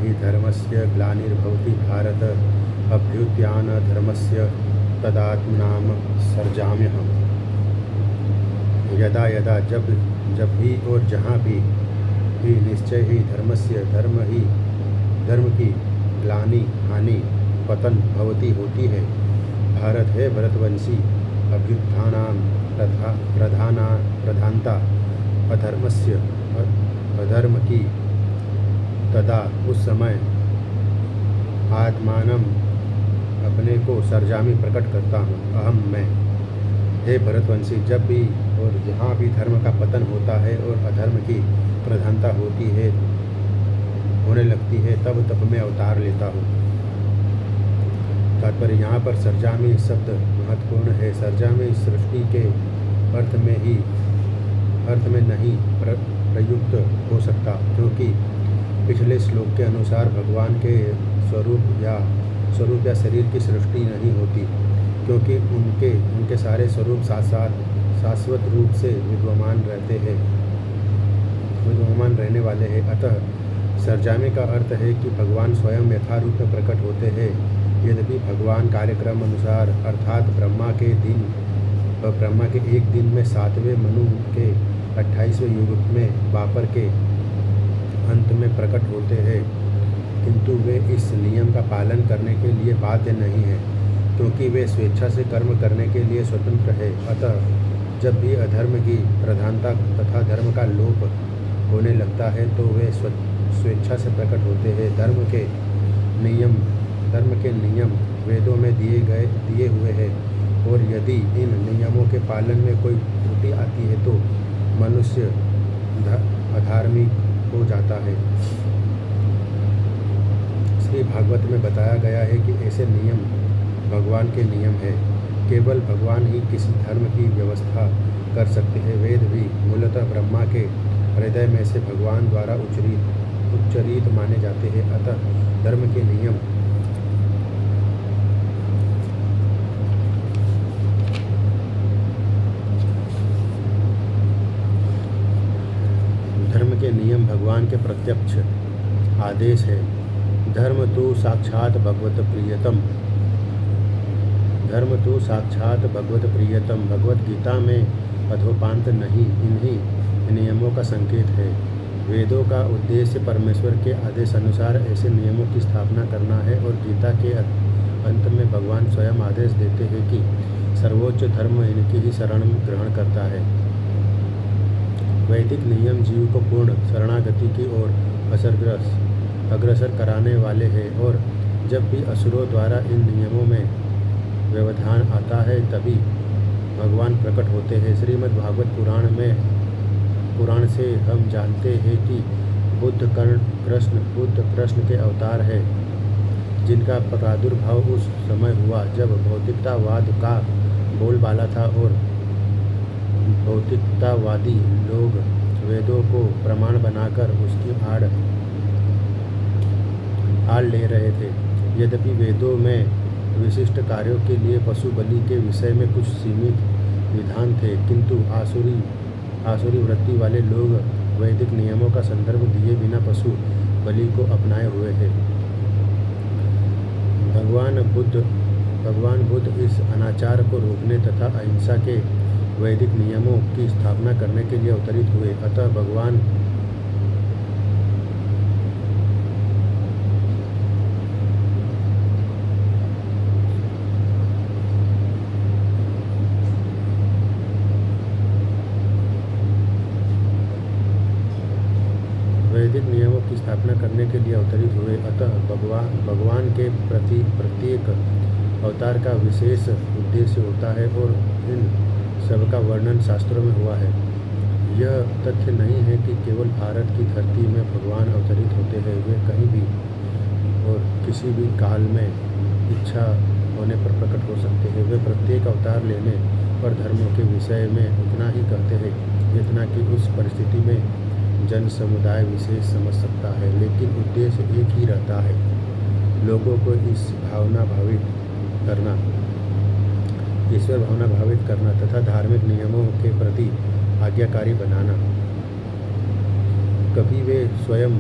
हि धर्मस्य ग्लानिर्भवति भारत अभ्युत्थानधर्मस्य तदात्मनां सर्जाम्यहम्। यदा यदा जब जब भी और जहाँ भी निश्चय ही धर्म की ग्लानि हानि पतन भवती होती है। भारत है भरतवंशी अभ्युत्थानां प्रधानता अधर्मस्य अधर्म की तदा उस समय आत्मानम अपने को सर्जामी प्रकट करता हूँ, अहम मैं। हे भरतवंशी, जब भी और जहाँ भी धर्म का पतन होता है और अधर्म की प्रधानता होने लगती है, तब मैं अवतार लेता हूँ। तात्पर्य यहाँ पर सर्जामी शब्द महत्वपूर्ण है। सर्जामी सृष्टि के अर्थ में नहीं प्रयुक्त हो सकता, क्योंकि पिछले श्लोक के अनुसार भगवान के स्वरूप या शरीर की सृष्टि नहीं होती, क्योंकि उनके सारे स्वरूप शाश्वत रूप से विद्यमान रहने वाले हैं। अतः सर्जामी का अर्थ है कि भगवान स्वयं यथारूप में प्रकट होते हैं। यद्यपि भगवान कार्यक्रम अनुसार अर्थात ब्रह्मा के एक दिन में 7वें मनु के 28वें युग में द्वापर के अंत में प्रकट होते हैं, किंतु वे इस नियम का पालन करने के लिए बाध्य नहीं हैं, क्योंकि वे स्वेच्छा से कर्म करने के लिए स्वतंत्र है। अतः जब भी अधर्म की प्रधानता तथा धर्म का लोप होने लगता है तो वे स्वेच्छा से प्रकट होते हैं। धर्म के नियम वेदों में दिए हुए हैं, और यदि इन नियमों के पालन में कोई त्रुटि आती है तो मनुष्य अधार्मिक हो जाता है। श्री भागवत में बताया गया है कि ऐसे नियम भगवान के नियम है। केवल भगवान ही किसी धर्म की व्यवस्था कर सकते हैं। वेद भी मूलतः ब्रह्मा के हृदय में से भगवान द्वारा उच्चरित माने जाते हैं। अतः धर्म के नियम भगवान के प्रत्यक्ष आदेश है। धर्म तो साक्षात भगवत प्रियतम भगवत गीता में अधोपांत नहीं, इन्हीं नियमों का संकेत है। वेदों का उद्देश्य परमेश्वर के आदेश अनुसार ऐसे नियमों की स्थापना करना है, और गीता के अंत में भगवान स्वयं आदेश देते हैं कि सर्वोच्च धर्म इनकी ही शरण ग्रहण करता है। वैदिक नियम जीव को पूर्ण शरणागति की ओर अग्रसर कराने वाले हैं, और जब भी असुरों द्वारा इन नियमों में व्यवधान आता है तभी भगवान प्रकट होते हैं। श्रीमद् भागवत पुराण से हम जानते हैं कि बुद्ध कृष्ण के अवतार है, जिनका प्रादुर्भाव उस समय हुआ जब भौतिकतावाद का बोलबाला था, और भौतिकतावादी लोग वेदों को प्रमाण बनाकर उसकी आड़ ले रहे थे। यद्यपि वेदों में विशिष्ट कार्यों के लिए पशु बलि के विषय में कुछ सीमित विधान थे, किंतु आसुरी वृत्ति वाले लोग वैदिक नियमों का संदर्भ दिए बिना पशु बलि को अपनाए हुए हैं। भगवान बुद्ध इस अनाचार को रोकने तथा अहिंसा के वैदिक नियमों की स्थापना करने के लिए अवतरित हुए। अतः भगवान वैदिक नियमों की स्थापना करने के लिए अवतरित हुए। अतः भगवान के प्रति प्रत्येक अवतार का विशेष उद्देश्य होता है, और इन सबका वर्णन शास्त्रों में हुआ है। यह तथ्य नहीं है कि केवल भारत की धरती में भगवान अवतरित होते हैं। वे कहीं भी और किसी भी काल में इच्छा होने पर प्रकट हो सकते हैं। वे प्रत्येक अवतार लेने पर धर्मों के विषय में उतना ही कहते हैं जितना कि उस परिस्थिति में जन समुदाय विशेष समझ सकता है, लेकिन उद्देश्य एक ही रहता है, लोगों को ईश्वर भावना भावित करना तथा धार्मिक नियमों के प्रति आज्ञाकारी बनाना। कभी वे स्वयं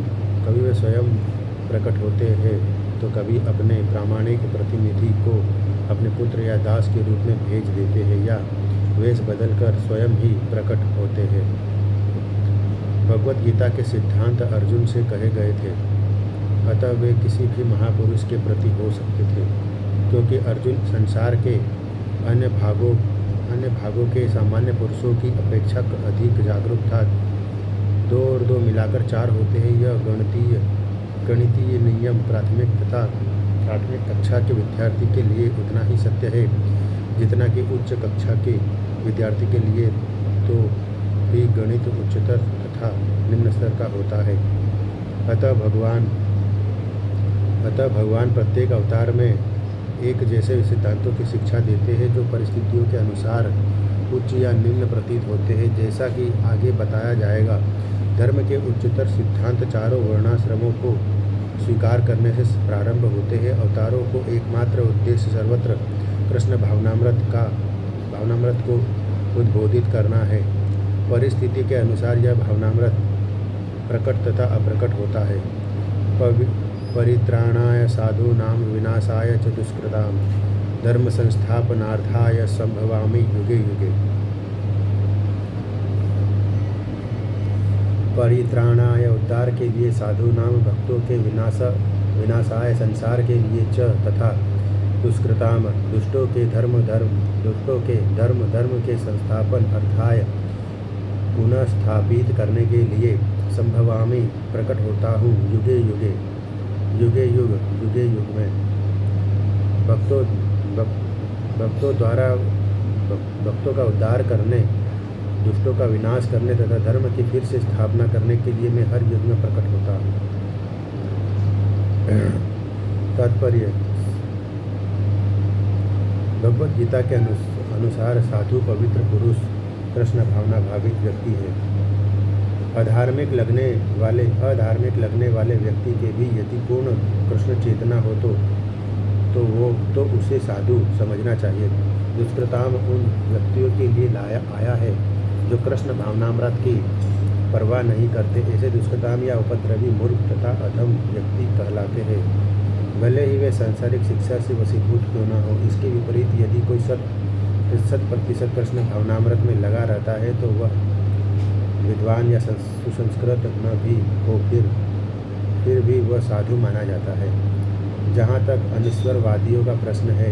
प्रकट होते हैं तो कभी अपने प्रामाणिक प्रतिनिधि को अपने पुत्र या दास के रूप में भेज देते हैं या वेश बदलकर स्वयं ही प्रकट होते हैं। भगवत गीता के सिद्धांत अर्जुन से कहे गए थे, अतः वे किसी भी महापुरुष के प्रति हो सकते थे, क्योंकि अर्जुन संसार के अन्य भागों के सामान्य पुरुषों की अपेक्षा अधिक जागरूक था। 2 और 2 मिलाकर 4 होते हैं। यह गणितीय नियम प्राथमिक कक्षा के विद्यार्थी के लिए उतना ही सत्य है जितना कि उच्च कक्षा के विद्यार्थी के लिए तो भी गणित उच्चतर तथा निम्न स्तर का होता है। अतः भगवान प्रत्येक अवतार में एक जैसे सिद्धांतों की शिक्षा देते हैं जो परिस्थितियों के अनुसार उच्च या निम्न प्रतीत होते हैं। जैसा कि आगे बताया जाएगा, धर्म के उच्चतर सिद्धांत चारों वर्णाश्रमों को स्वीकार करने से प्रारंभ होते हैं। अवतारों को एकमात्र उद्देश्य सर्वत्र कृष्ण भावनामृत को उद्बोधित करना है। परिस्थिति के अनुसार यह भावनामृत प्रकट तथा अप्रकट होता है। परित्राणाय साधूनां विनाशाय च दुष्कृतां धर्म संस्थापनार्थाय संभवामि युगे युगे। परित्राणाय उद्धार के लिए, साधूनां भक्तों के विनाशाय संसार के लिए, च तथा दुष्कृताम दुष्टों के धर्म के संस्थापन अर्थाय पुनः स्थापित करने के लिए, संभवामि प्रकट होता हूँ, युगे युग में। भक्तों का उद्धार करने, दुष्टों का विनाश करने तथा धर्म की फिर से स्थापना करने के लिए मैं हर युग में प्रकट होता हूँ। तात्पर्य, भगवत गीता के अनुसार साधु पवित्र पुरुष कृष्ण भावना भावित व्यक्ति है। अधार्मिक लगने वाले व्यक्ति के भी यदि पूर्ण कृष्ण चेतना हो तो उसे साधु समझना चाहिए। दुष्कृताम उन व्यक्तियों के लिए आया है जो कृष्ण भावनामृत की परवाह नहीं करते। ऐसे दुष्कृताम या उपद्रवी, मूर्ख तथा अधम व्यक्ति कहलाते हैं, भले ही वे सांसारिक शिक्षा से वशीभूत क्यों न हो। इसके विपरीत यदि कोई 100% कृष्ण भावनामृत में लगा रहता है तो वह विद्वान या सुसंस्कृत न भी हो फिर भी वह साधु माना जाता है। जहाँ तक अनिश्वरवादियों का प्रश्न है,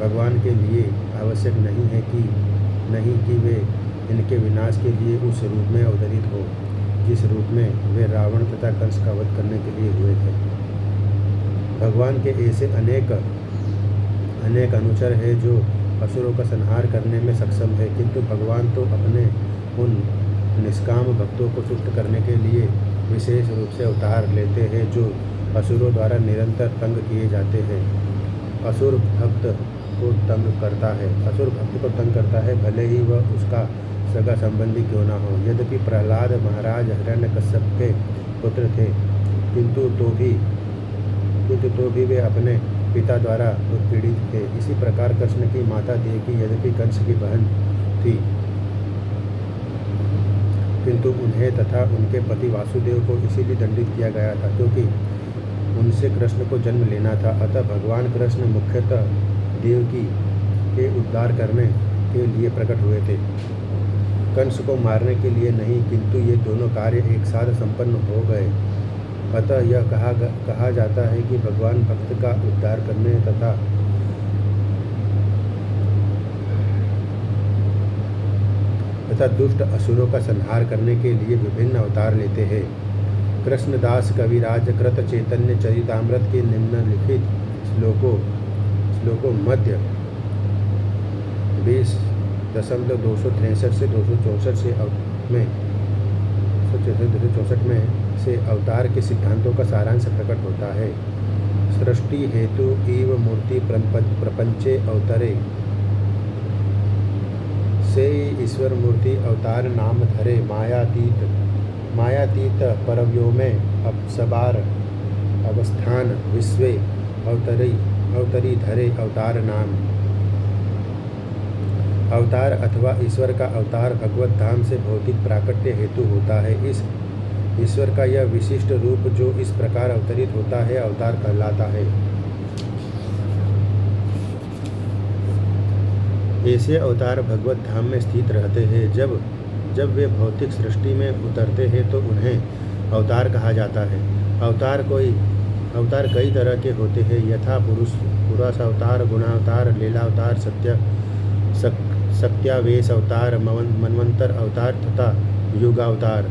भगवान के लिए आवश्यक नहीं कि वे इनके विनाश के लिए उस रूप में अवतरित हो जिस रूप में वे रावण तथा कंस का वध करने के लिए हुए थे। भगवान के ऐसे अनेक अनुचर हैं जो असुरों का संहार करने में सक्षम है, किंतु भगवान तो अपने उन निष्काम भक्तों को तुष्ट करने के लिए विशेष रूप से अवतार लेते हैं जो असुरों द्वारा निरंतर तंग किए जाते हैं। असुर भक्त को तंग करता है, भले ही वह उसका सगा संबंधी क्यों न हो। यद्यपि प्रहलाद महाराज हिरण्यकश्यप के पुत्र थे, किंतु तो भी वे अपने पिता द्वारा उत्पीड़ित थे। इसी प्रकार कृष्ण की माता देवकी यद्यपि कंस की बहन थी, किंतु उन्हें तथा उनके पति वासुदेव को इसीलिए दंडित किया गया था क्योंकि उनसे कृष्ण को जन्म लेना था। अतः भगवान कृष्ण मुख्यतः देवकी के उद्धार करने के लिए प्रकट हुए थे, कंस को मारने के लिए नहीं, किंतु ये दोनों कार्य एक साथ संपन्न हो गए। अतः यह कहा जाता है कि भगवान भक्त का उद्धार करने तथा दुष्ट असुरों का संहार करने के लिए विभिन्न अवतार लेते हैं। कृष्णदास कविराज कृत चैतन्य चरितामृत के निम्नलिखित श्लोकों मध्य 20.263 से 264 में से अवतार के सिद्धांतों का सारांश प्रकट होता है। सृष्टि हेतु इव मूर्ति प्रपंचे अवतरे से ईश्वर मूर्ति अवतार नाम धरे। मायातीत परव्योमे अपसबार अवस्थान विश्वे अवतरी धरे अवतार नाम। अवतार अथवा ईश्वर का अवतार भगवत धाम से भौतिक प्राकट्य हेतु होता है। ईश्वर का यह विशिष्ट रूप जो इस प्रकार अवतरित होता है अवतार कहलाता है। ऐसे अवतार भगवत धाम में स्थित रहते हैं। जब वे भौतिक सृष्टि में उतरते हैं तो उन्हें अवतार कहा जाता है। अवतार कई तरह के होते हैं, यथा पुरुष अवतार, गुणावतार, लीलावतार, सत्यावेश अवतार, मनवंतर अवतार तथा युगावतार।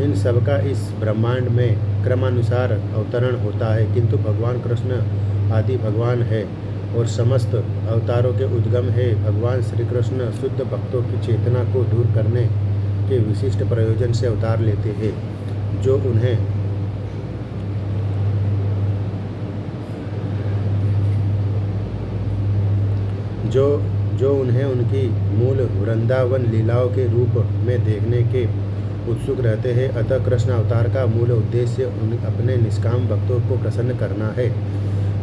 इन सबका इस ब्रह्मांड में क्रमानुसार अवतरण होता है, किंतु भगवान कृष्ण आदि भगवान है और समस्त अवतारों के उद्गम है। भगवान श्री कृष्ण शुद्ध भक्तों की चेतना को दूर करने के विशिष्ट प्रयोजन से अवतार लेते हैं, जो उन्हें उनकी मूल वृंदावन लीलाओं के रूप में देखने के उत्सुक रहते हैं। अतः कृष्ण अवतार का मूल उद्देश्य अपने निष्काम भक्तों को प्रसन्न करना है।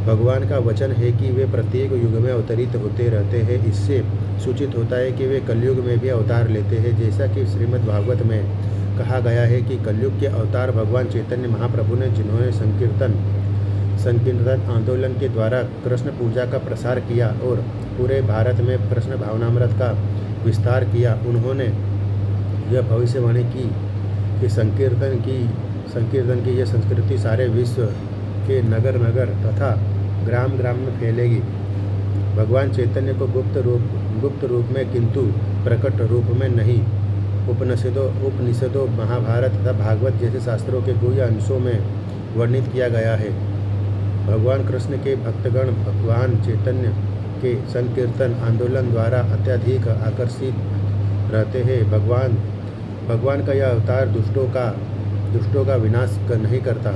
भगवान का वचन है कि वे प्रत्येक युग में अवतरित होते रहते हैं। इससे सूचित होता है कि वे कलयुग में भी अवतार लेते हैं, जैसा कि श्रीमद् भागवत में कहा गया है कि कलयुग के अवतार भगवान चैतन्य महाप्रभु ने, जिन्होंने संकीर्तन आंदोलन के द्वारा कृष्ण पूजा का प्रसार किया और पूरे भारत में कृष्ण भावनामृत का विस्तार किया। उन्होंने यह भविष्यवाणी की कि संकीर्तन की यह संस्कृति सारे विश्व के नगर नगर तथा ग्राम ग्राम में फैलेगी। भगवान चैतन्य को गुप्त रूप में किंतु प्रकट रूप में नहीं, उपनिषदों, महाभारत तथा भागवत जैसे शास्त्रों के गुह्य अंशों में वर्णित किया गया है। भगवान कृष्ण के भक्तगण भगवान चैतन्य के संकीर्तन आंदोलन द्वारा अत्यधिक आकर्षित रहते हैं। भगवान का यह अवतार दुष्टों का विनाश नहीं करता,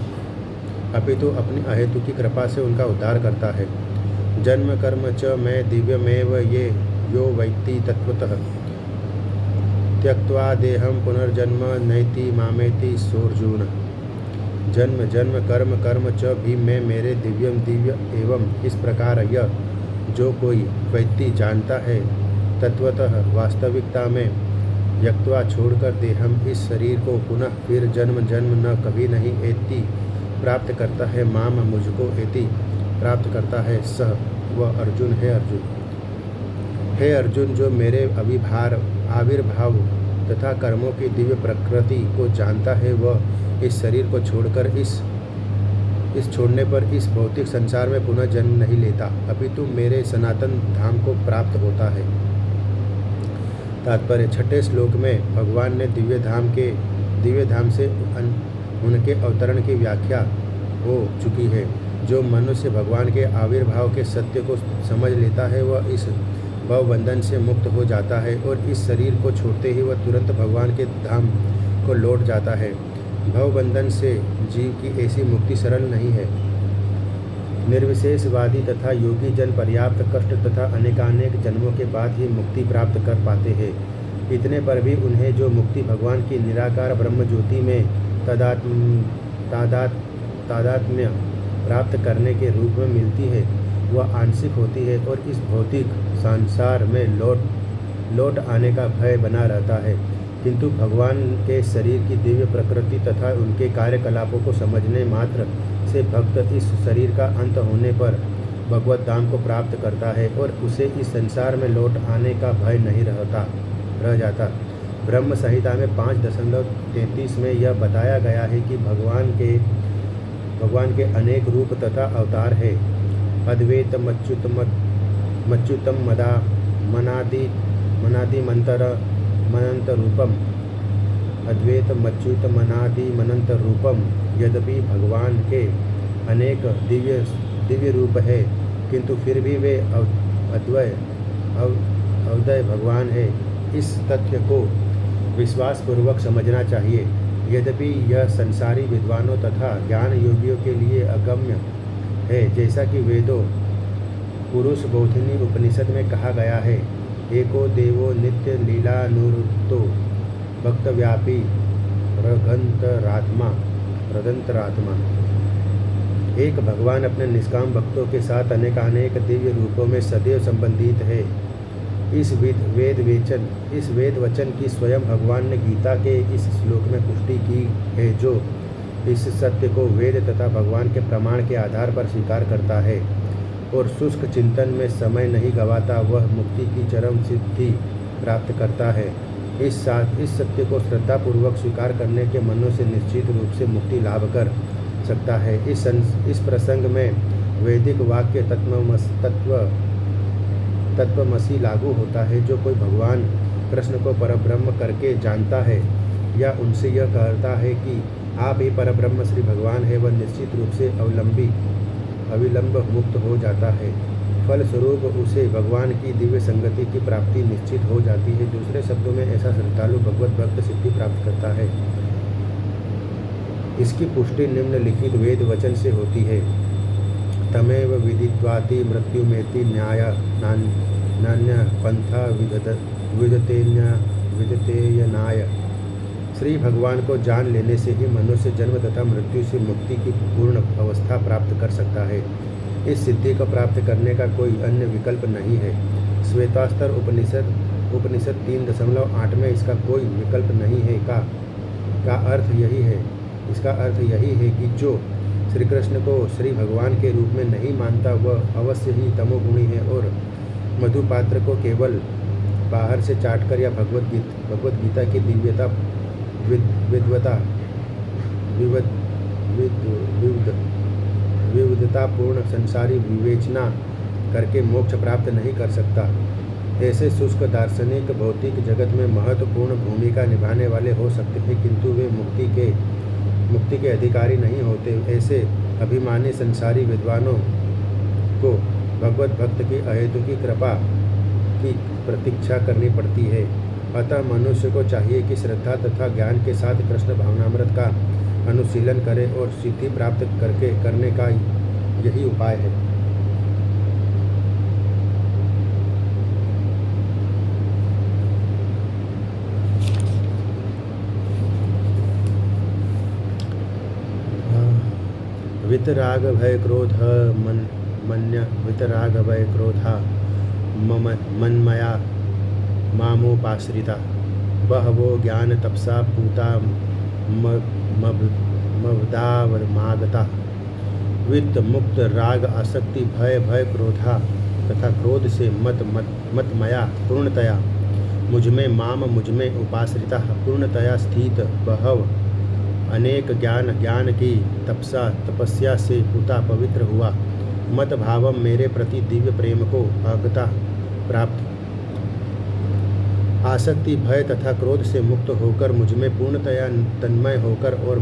अपितु अपनी अहेतु की कृपा से उनका उद्धार करता है। जन्म कर्म च मैं दिव्यमेव ये यो वैत्ति तत्वतः त्यक्त्वा देहं पुनर्जन्म नैति मामेति सोऽर्जुन। जन्म कर्म च भी मैं मेरे दिव्य एवं इस प्रकार यह जो कोई व्यक्ति जानता है तत्वतः वास्तविकता में त्यक्त्वा छोड़कर देहम इस शरीर को पुनः फिर जन्म न कभी नहीं एति प्राप्त करता है, माम मुझको एति प्राप्त करता है, सह वह अर्जुन है। हे अर्जुन, जो मेरे आविर्भाव तथा कर्मों की दिव्य प्रकृति को जानता है, वह इस शरीर को छोड़कर इस छोड़ने पर इस भौतिक संसार में पुनः जन्म नहीं लेता, अपितु मेरे सनातन धाम को प्राप्त होता है। तात्पर्य: छठे श्लोक में भगवान ने दिव्य धाम से उनके अवतरण की व्याख्या हो चुकी है। जो मनुष्य भगवान के आविर्भाव के सत्य को समझ लेता है, वह इस भवबंधन से मुक्त हो जाता है और इस शरीर को छोड़ते ही वह तुरंत भगवान के धाम को लौट जाता है। भवबंधन से जीव की ऐसी मुक्ति सरल नहीं है। निर्विशेषवादी तथा योगी जन पर्याप्त कष्ट तथा अनेकानेक जन्मों के बाद ही मुक्ति प्राप्त कर पाते हैं। इतने पर भी उन्हें जो मुक्ति भगवान की निराकार ब्रह्म ज्योति में तादात्म्य प्राप्त करने के रूप में मिलती है, वह आंशिक होती है और इस भौतिक संसार में लौट आने का भय बना रहता है। किंतु भगवान के शरीर की दिव्य प्रकृति तथा उनके कार्यकलापों को समझने मात्र से भक्त इस शरीर का अंत होने पर भगवत धाम को प्राप्त करता है और उसे इस संसार में लौट आने का भय नहीं रह जाता। ब्रह्म संहिता में 5.33 में यह बताया गया है कि भगवान के अनेक रूप तथा अवतार है। अद्वैत मच्युतम मनादि मनंत रूपम। अद्वैत मच्युत मनादि मनंत रूपम। यद्यपि भगवान के अनेक दिव्य रूप है, किंतु फिर भी वे अद्वय भगवान है। इस तथ्य को विश्वासपूर्वक समझना चाहिए। यद्यपि यह संसारी विद्वानों तथा ज्ञान योगियों के लिए अगम्य है, जैसा कि वेदों पुरुष बोधिनी उपनिषद में कहा गया है, एको देवो नित्य लीलानुरुक्तो भक्तव्यापी रदंतरात्मा। एक भगवान अपने निष्काम भक्तों के साथ अनेकानेक दिव्य रूपों में सदैव संबंधित है। इस वेद वचन की स्वयं भगवान ने गीता के इस श्लोक में पुष्टि की है, जो इस सत्य को वेद तथा भगवान के प्रमाण के आधार पर स्वीकार करता है और शुष्क चिंतन में समय नहीं गंवाता, वह मुक्ति की चरम सिद्धि प्राप्त करता है। इस सत्य को श्रद्धापूर्वक स्वीकार करने के मनुष्य से निश्चित रूप से मुक्ति लाभ कर सकता है। इस प्रसंग में वैदिक वाक्य तत्वमसि लागू होता है। जो कोई भगवान कृष्ण को परब्रह्म करके जानता है या उनसे यह कहता है कि आप ही परब्रह्म श्री भगवान है, वह निश्चित रूप से अविलंब मुक्त हो जाता है। फलस्वरूप उसे भगवान की दिव्य संगति की प्राप्ति निश्चित हो जाती है। दूसरे शब्दों में ऐसा श्रद्धालु भगवत भक्त सिद्धि प्राप्त करता है। इसकी पुष्टि निम्नलिखित वेद वचन से होती है। तमेव विदित्वाति मृत्युमेति न्याय नान्य पंथा विदतेयनाय। श्री भगवान को जान लेने से ही मनुष्य जन्म तथा मृत्यु से मुक्ति की पूर्ण अवस्था प्राप्त कर सकता है। इस सिद्धि को प्राप्त करने का कोई अन्य विकल्प नहीं है। श्वेतास्तर उपनिषद 3.8 में इसका कोई विकल्प नहीं है का अर्थ यही है। इसका अर्थ यही है कि जो श्री कृष्ण को श्री भगवान के रूप में नहीं मानता, वह अवश्य ही तमोगुणी है और मधुपात्र को केवल बाहर से चाटकर या भगवत गीता की दिव्यता विविधतापूर्ण संसारी विवेचना करके मोक्ष प्राप्त नहीं कर सकता। ऐसे शुष्क दार्शनिक भौतिक जगत में महत्वपूर्ण भूमिका निभाने वाले हो सकते हैं, किंतु वे मुक्ति के अधिकारी नहीं होते। ऐसे अभिमानी संसारी विद्वानों को भगवत भक्त की अहेतुकी कृपा की प्रतीक्षा करनी पड़ती है। अतः मनुष्य को चाहिए कि श्रद्धा तथा ज्ञान के साथ कृष्ण भावनामृत का अनुशीलन करे और सिद्धि प्राप्त करने का यही उपाय है। वितराग भय क्रोध वितराग भय क्रोधा मन्मया मामोपाश्रिता बहवो ज्ञान तपसा पूता मवदावमागता। वित्त मुक्त राग आसक्ति भय क्रोधा तथा क्रोध से मतमया पूर्णतया मुझमें उपाश्रिता पूर्णतया स्थित बहव अनेक ज्ञान की तपस्या से पूता पवित्र हुआ। मत भावम मेरे प्रति दिव्य प्रेम को अगता प्राप्त। आसक्ति भय तथा क्रोध से मुक्त होकर मुझमें पूर्णतया तन्मय होकर और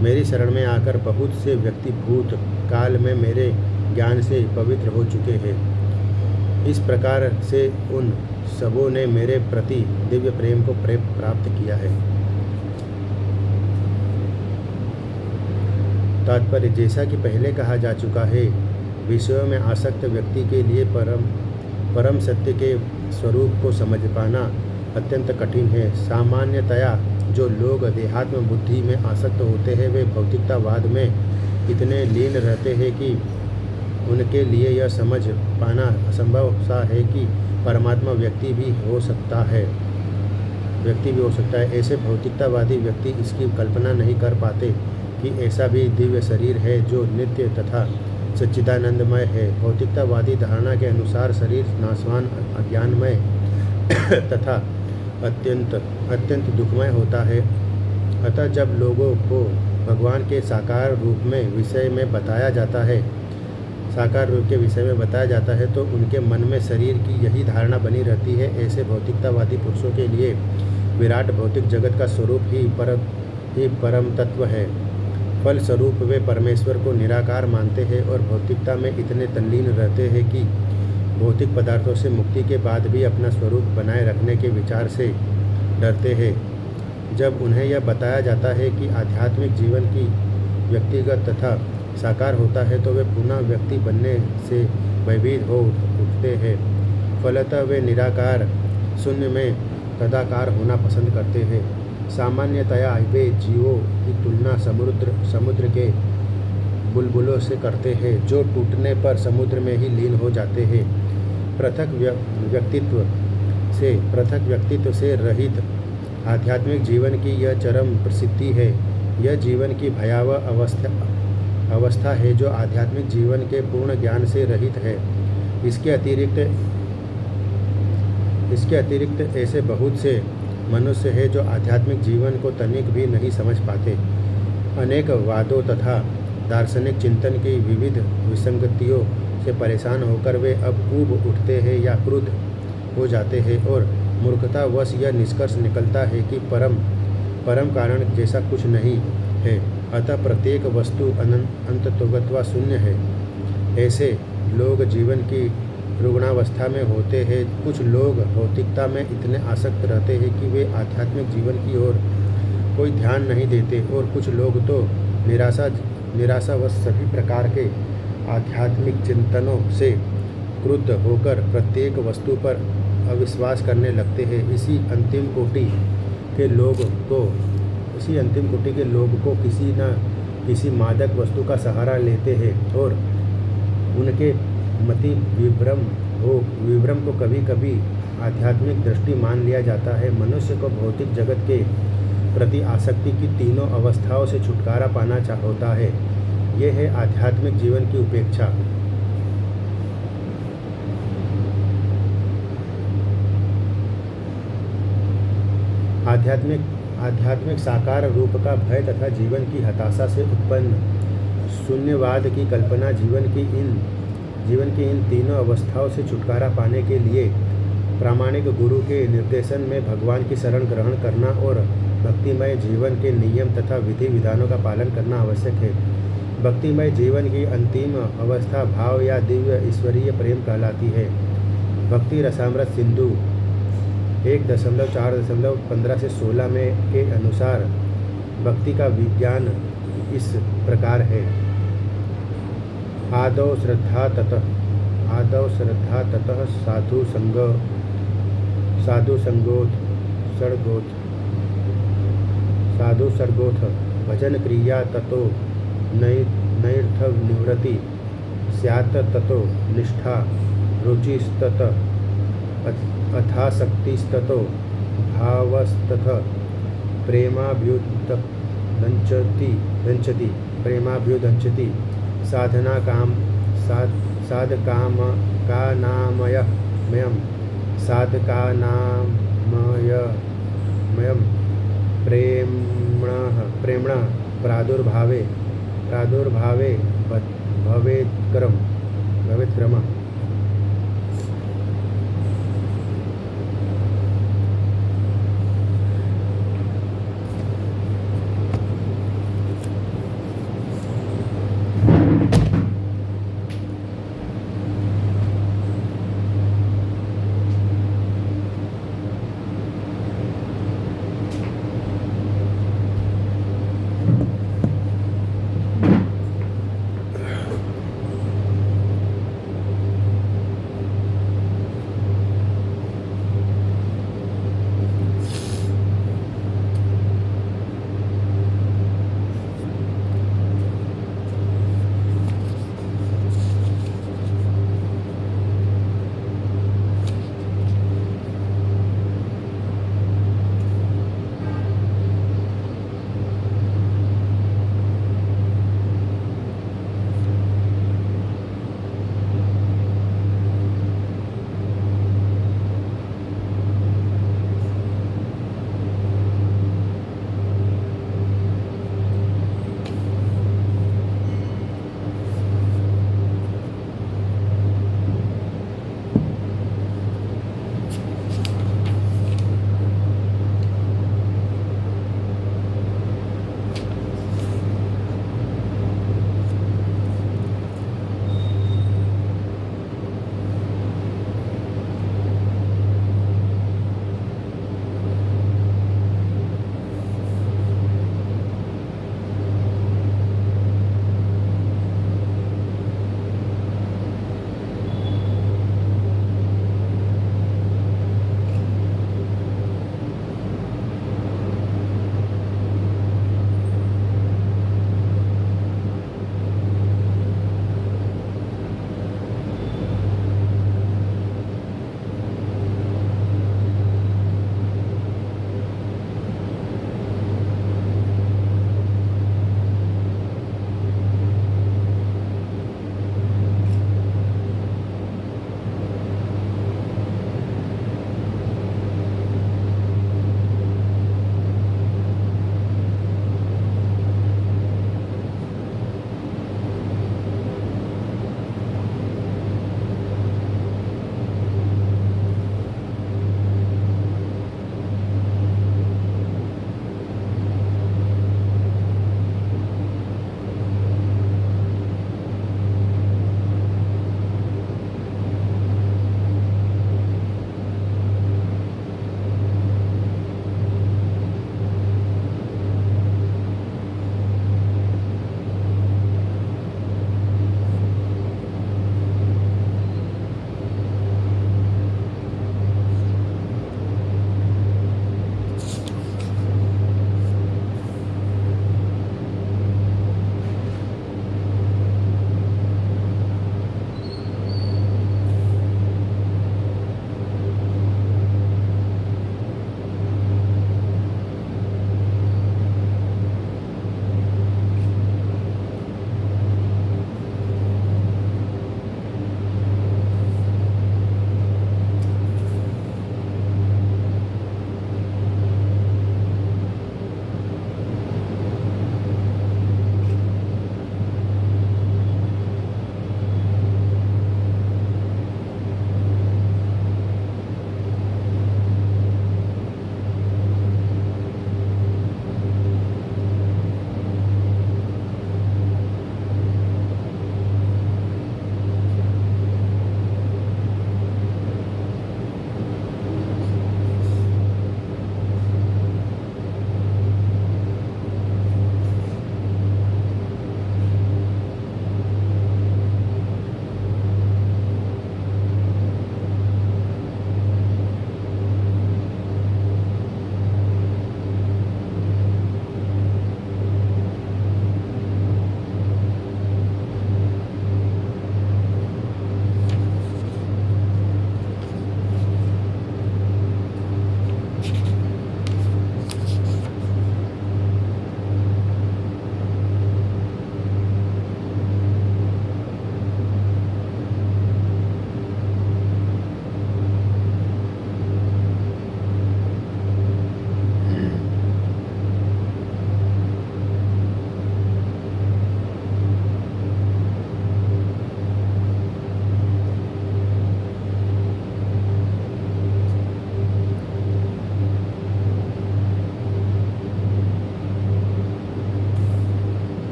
मेरी शरण में आकर बहुत से व्यक्ति भूत काल में मेरे ज्ञान से पवित्र हो चुके हैं। इस प्रकार से उन सबों ने मेरे प्रति दिव्य प्रेम को प्राप्त किया है। तात्पर्य, जैसा कि पहले कहा जा चुका है, विषयों में आसक्त व्यक्ति के लिए परम सत्य के स्वरूप को समझ पाना अत्यंत कठिन है। सामान्यतया जो लोग देहात्म बुद्धि में आसक्त होते हैं, वे भौतिकतावाद में इतने लीन रहते हैं कि उनके लिए यह समझ पाना असंभव सा है कि परमात्मा व्यक्ति भी हो सकता है। ऐसे भौतिकतावादी व्यक्ति इसकी कल्पना नहीं कर पाते कि ऐसा भी दिव्य शरीर है जो नित्य तथा सच्चिदानंदमय है। भौतिकतावादी धारणा के अनुसार शरीर नाशवान, अज्ञानमय तथा अत्यंत दुखमय होता है। अतः जब लोगों को भगवान के साकार रूप के विषय में बताया जाता है तो उनके मन में शरीर की यही धारणा बनी रहती है। ऐसे भौतिकतावादी पुरुषों के लिए विराट भौतिक जगत का स्वरूप ही परम तत्व है। फलस्वरूप वे परमेश्वर को निराकार मानते हैं और भौतिकता में इतने तल्लीन रहते हैं कि भौतिक पदार्थों से मुक्ति के बाद भी अपना स्वरूप बनाए रखने के विचार से डरते हैं। जब उन्हें यह बताया जाता है कि आध्यात्मिक जीवन की व्यक्तिगत तथा साकार होता है, तो वे पुनः व्यक्ति बनने से भयभीत हो उठते हैं। फलतः वे निराकार शून्य में तदाकार होना पसंद करते हैं। सामान्यतया वे जीवों की तुलना समुद्र के बुलबुलों से करते हैं, जो टूटने पर समुद्र में ही लीन हो जाते हैं। पृथक व्यक्तित्व से रहित आध्यात्मिक जीवन की यह चरम प्रसिद्धि है। यह जीवन की भयावह अवस्था है जो आध्यात्मिक जीवन के पूर्ण ज्ञान से रहित है। इसके अतिरिक्त ऐसे बहुत से मनुष्य हैं जो आध्यात्मिक जीवन को तनिक भी नहीं समझ पाते। अनेक वादों तथा दार्शनिक चिंतन की विविध विसंगतियों से परेशान होकर वे अब ऊब उठते हैं या क्रुद्ध हो जाते हैं और मूर्खतावश यह निष्कर्ष निकलता है कि परम कारण जैसा कुछ नहीं है, अतः प्रत्येक वस्तु अंततोगत्वा शून्य है। ऐसे लोग जीवन की रुग्णावस्था में होते हैं। कुछ लोग भौतिकता में इतने आसक्त रहते हैं कि वे आध्यात्मिक जीवन की ओर कोई ध्यान नहीं देते और कुछ लोग तो निराशावश सभी प्रकार के आध्यात्मिक चिंतनों से क्रुद्ध होकर प्रत्येक वस्तु पर अविश्वास करने लगते हैं। इसी अंतिम कोटि के लोग को किसी न किसी मादक वस्तु का सहारा लेते हैं और उनके मति विभ्रम को कभी कभी आध्यात्मिक दृष्टि मान लिया जाता है। मनुष्य को भौतिक जगत के प्रति आसक्ति की तीनों अवस्थाओं से छुटकारा पाना होता है। यह है आध्यात्मिक जीवन की उपेक्षा। आध्यात्मिक साकार रूप का भय तथा जीवन की हताशा से उत्पन्न शून्यवाद की कल्पना जीवन की इन तीनों अवस्थाओं से छुटकारा पाने के लिए प्रामाणिक गुरु के निर्देशन में भगवान की शरण ग्रहण करना और भक्तिमय जीवन के नियम तथा विधि विधानों का पालन करना आवश्यक है। भक्तिमय जीवन की अंतिम अवस्था भाव या दिव्य ईश्वरीय प्रेम कहलाती है। भक्ति रसामृत सिंधु 1.4.15 से 16 में के अनुसार भक्ति का विज्ञान इस प्रकार है। आदौ श्रद्धा ततः साधु सर्गोथ भजन क्रिया ततो नैर्थ निवृत्ति स्यात् ततो निष्ठा रुचिस्तत अथासक्तिस्ततो भावस्तथ प्रेमाभ्युदंचति साधकानामयम् प्रेम्णः प्रादुर्भावे भवेत्क्रमः।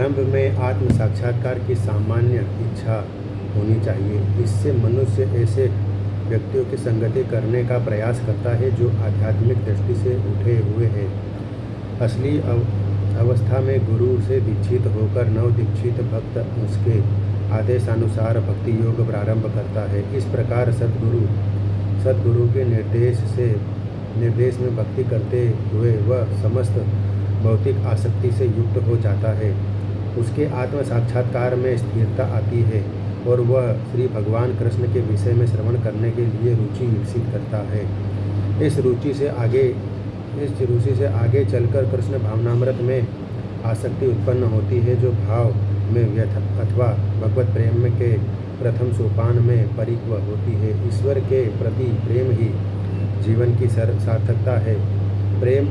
प्रारंभ में आत्म साक्षात्कार की सामान्य इच्छा होनी चाहिए। इससे मनुष्य ऐसे व्यक्तियों की संगति करने का प्रयास करता है जो आध्यात्मिक दृष्टि से उठे हुए हैं। असली अवस्था में गुरु से दीक्षित होकर नव दीक्षित भक्त उसके आदेशानुसार भक्ति योग प्रारंभ करता है। इस प्रकार सद्गुरु के निर्देश में भक्ति करते हुए वह समस्त भौतिक आसक्ति से युक्त हो जाता है। उसके आत्म साक्षात्कार में स्थिरता आती है और वह श्री भगवान कृष्ण के विषय में श्रवण करने के लिए रुचि विकसित करता है। इस रुचि से आगे चलकर कृष्ण भावनामृत में आसक्ति उत्पन्न होती है, जो भाव में व्यथ अथवा भगवत प्रेम के प्रथम सोपान में परिक्व होती है। ईश्वर के प्रति प्रेम ही जीवन की सार्थकता है। प्रेम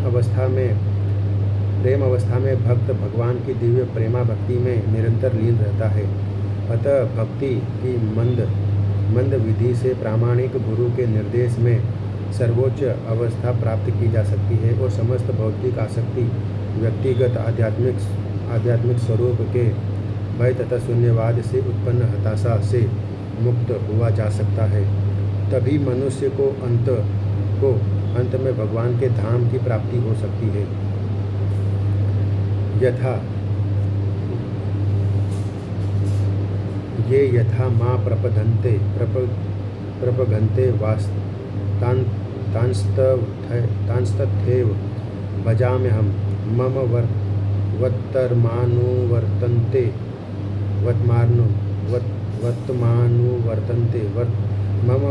अवस्था में भक्त भगवान की दिव्य प्रेमा भक्ति में निरंतर लीन रहता है। अतः भक्ति की मंद विधि से प्रामाणिक गुरु के निर्देश में सर्वोच्च अवस्था प्राप्त की जा सकती है और समस्त भौतिक आसक्ति व्यक्तिगत आध्यात्मिक स्वरूप के भय तथा शून्यवाद से उत्पन्न हताशा से मुक्त हुआ जा सकता है। तभी मनुष्य को अंत में भगवान के धाम की प्राप्ति हो सकती है। यथा माँ प्रपघन्ते तांस्तथैव भजाम्यहं मम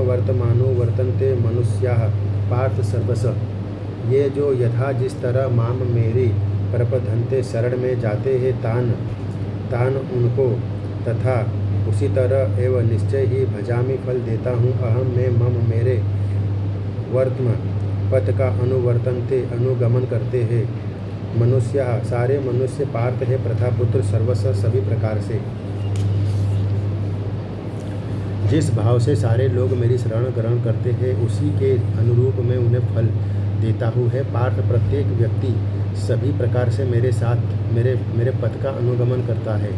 वर्तमानुवर्तन्ते मनुष्याः पार्थ सर्वशः। ये जो यथा जिस तरह माम मेरी प्रपधन्ते शरण में जाते हैं तान उनको तथा उसी तरह एवं निश्चय ही भजामी फल देता हूँ। अहम में मम मेरे वर्तमान पथ का अनुगमन करते हैं मनुष्य सारे मनुष्य पार्थ है प्रथापुत्र सर्वस्व सभी प्रकार से। जिस भाव से सारे लोग मेरी शरण ग्रहण करते हैं उसी के अनुरूप मैं उन्हें फल देता हूँ। है पार्थ प्रत्येक व्यक्ति सभी प्रकार से मेरे साथ मेरे पथ का अनुगमन करता है।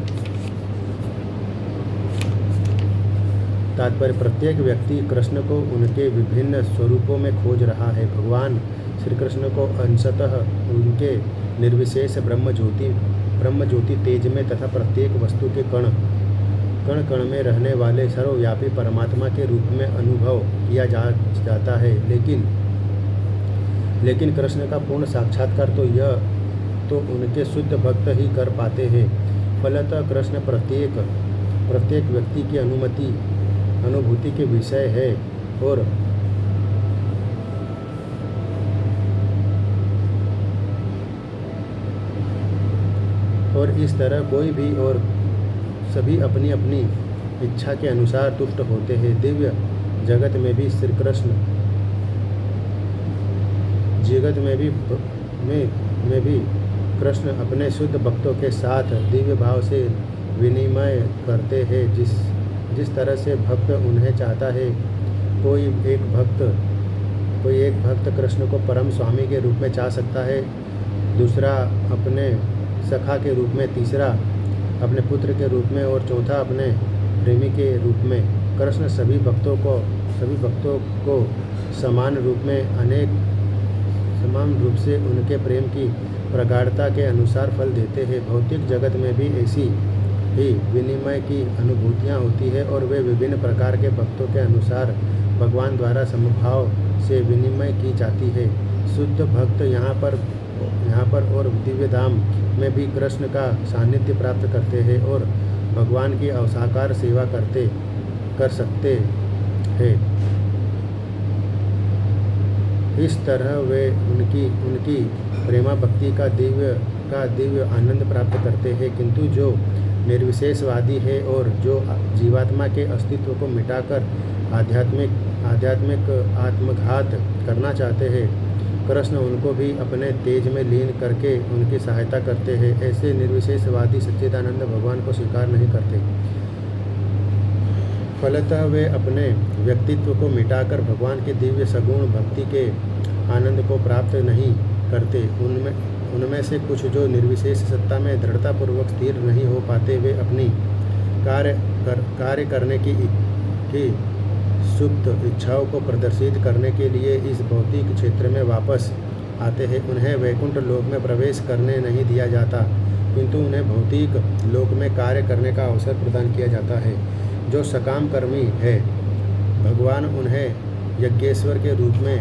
तात्पर्य प्रत्येक व्यक्ति कृष्ण को उनके विभिन्न स्वरूपों में खोज रहा है। भगवान श्री कृष्ण को अंशतः उनके निर्विशेष ब्रह्म ज्योति तेज में तथा प्रत्येक वस्तु के कण कण में रहने वाले सर्वव्यापी परमात्मा के रूप में अनुभव किया जाता है। लेकिन कृष्ण का पूर्ण साक्षात्कार तो उनके शुद्ध भक्त ही कर पाते हैं। फलतः कृष्ण प्रत्येक व्यक्ति की अनुभूति के विषय है और इस तरह कोई भी और सभी अपनी अपनी इच्छा के अनुसार तुष्ट होते हैं। दिव्य जगत में भी श्री कृष्ण में भी कृष्ण अपने शुद्ध भक्तों के साथ दिव्य भाव से विनिमय करते हैं। जिस तरह से भक्त उन्हें चाहता है, कोई एक भक्त कृष्ण को परम स्वामी के रूप में चाह सकता है, दूसरा अपने सखा के रूप में, तीसरा अपने पुत्र के रूप में और चौथा अपने प्रेमी के रूप में। कृष्ण सभी भक्तों को समान रूप से उनके प्रेम की प्रगाढ़ता के अनुसार फल देते हैं। भौतिक जगत में भी ऐसी ही विनिमय की अनुभूतियाँ होती है और वे विभिन्न प्रकार के भक्तों के अनुसार भगवान द्वारा समभाव से विनिमय की जाती है। शुद्ध भक्त यहाँ पर और दिव्य धाम में भी कृष्ण का सानिध्य प्राप्त करते हैं और भगवान की अवसाकार सेवा कर सकते हैं। इस तरह वे उनकी प्रेमा भक्ति का दिव्य आनंद प्राप्त करते हैं। किंतु जो निर्विशेषवादी है और जो जीवात्मा के अस्तित्व को मिटाकर आध्यात्मिक आत्मघात करना चाहते हैं, कृष्ण उनको भी अपने तेज में लीन करके उनकी सहायता करते हैं। ऐसे निर्विशेषवादी सच्चिदानंद भगवान को स्वीकार नहीं करते। फलतः वे अपने व्यक्तित्व को मिटाकर भगवान के दिव्य सगुण भक्ति के आनंद को प्राप्त नहीं करते। उनमें से कुछ जो निर्विशेष सत्ता में दृढ़तापूर्वक स्थिर नहीं हो पाते, वे अपनी कार्य करने की सुप्त इच्छाओं को प्रदर्शित करने के लिए इस भौतिक क्षेत्र में वापस आते हैं। उन्हें वैकुंठ लोक में प्रवेश करने नहीं दिया जाता, किंतु उन्हें भौतिक लोक में कार्य करने का अवसर प्रदान किया जाता है। जो सकाम कर्मी है, भगवान उन्हें यज्ञेश्वर के रूप में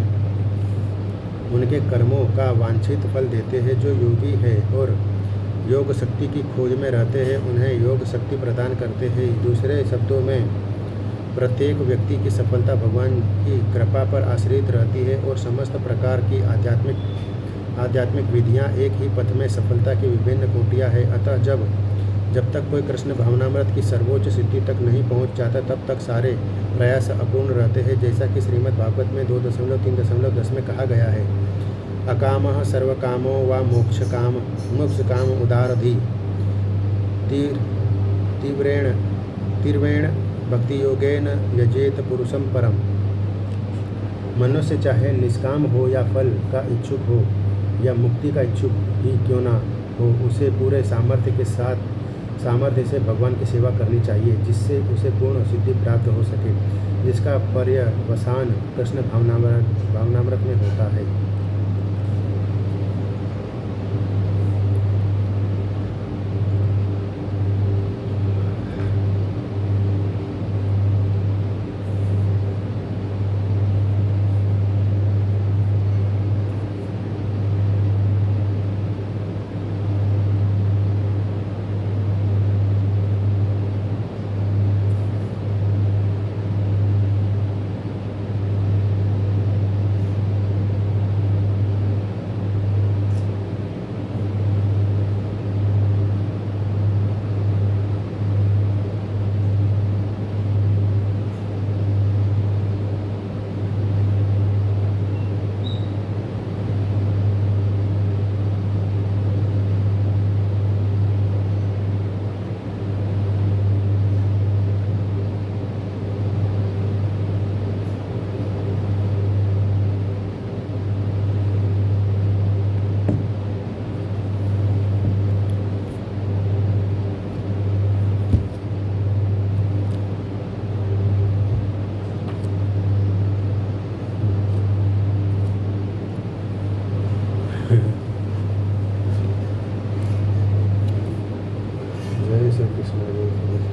उनके कर्मों का वांछित फल देते हैं। जो योगी है और योग शक्ति की खोज में रहते हैं, उन्हें योग शक्ति प्रदान करते हैं। दूसरे शब्दों में, प्रत्येक व्यक्ति की सफलता भगवान की कृपा पर आश्रित रहती है और समस्त प्रकार की आध्यात्मिक विधियां एक ही पथ में सफलता की विभिन्न कोटियां हैं। अतः जब तक कोई कृष्ण भावनामृत की सर्वोच्च सिद्धि तक नहीं पहुंच जाता, तब तक सारे प्रयास अपूर्ण रहते हैं। जैसा कि श्रीमद् भागवत में 2.3.10 में कहा गया है, अकामः सर्वकामो वा मोक्षकाम उदारधि तीव्रेण भक्ति योगेन यजेत पुरुषम परम। मनुष्य चाहे निष्काम हो या फल का इच्छुक हो या मुक्ति का इच्छुक ही क्यों ना हो, उसे पूरे सामर्थ्य से भगवान की सेवा करनी चाहिए, जिससे उसे पूर्ण सिद्धि प्राप्त हो सके, जिसका पर्यवसान कृष्ण भावनामृत में होता है। जय श्री कृष्ण।